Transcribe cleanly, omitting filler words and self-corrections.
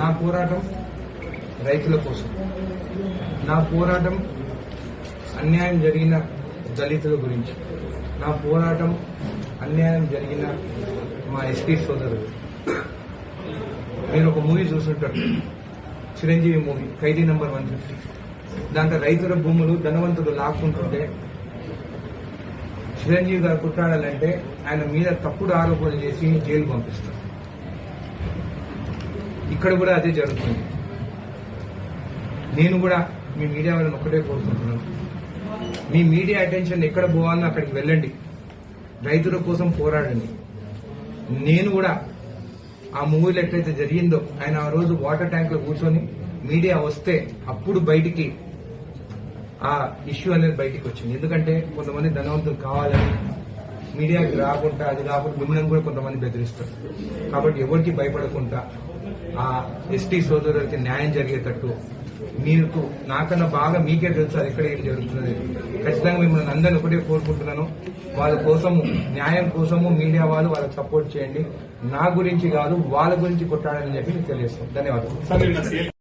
నా పోరాటం రైతుల కోసం, నా పోరాటం అన్యాయం జరిగిన దళితుల గురించి, నా పోరాటం అన్యాయం జరిగిన మా ఎస్టీ సోదరులు. మీరు ఒక మూవీ చూస్తుంటారు, చిరంజీవి మూవీ ఖైదీ నంబర్ 150. దాంట్లో రైతుల భూములు ధనవంతులు లాక్కుంటుంటే చిరంజీవి గారు కుట్టాడాలంటే ఆయన మీద తప్పుడు ఆరోపణలు చేసి జైలు పంపిస్తారు. ఇక్కడ కూడా అదే జరుగుతుంది. నేను కూడా మీ మీడియా వాళ్ళని ఒక్కటే కోరుకుంటున్నాను, మీ మీడియా అటెన్షన్ ఎక్కడ పోవాలో అక్కడికి వెళ్ళండి, రైతుల కోసం పోరాడండి. నేను కూడా ఆ మూవీలో ఎట్లయితే జరిగిందో, ఆయన ఆ రోజు వాటర్ ట్యాంక్ లో కూర్చొని మీడియా వస్తే అప్పుడు బయటికి ఆ ఇష్యూ అనేది బయటికి వచ్చింది. ఎందుకంటే కొంతమంది ధనవంతులు కావాలని మీడియాకి రాకుండా, అది కాకుండా మిమ్మల్ని కూడా కొంతమంది బెదిరిస్తారు. కాబట్టి ఎవరికి భయపడకుండా ఆ ఎస్టీ సోదరులకి న్యాయం జరిగేటట్టు, మీకు నాకన్నా బాగా మీకే తెలుసు అది ఎక్కడ ఏం జరుగుతున్నది. ఖచ్చితంగా మిమ్మల్ని అందరినీ ఒకటే కోరుకుంటున్నాను, వాళ్ళ కోసము, న్యాయం కోసము మీడియా వాళ్ళు వాళ్ళకి సపోర్ట్ చేయండి. నా గురించి కాదు, వాళ్ళ గురించి కొట్టాడని చెప్పి మీకు తెలియజేస్తాను. ధన్యవాదాలు.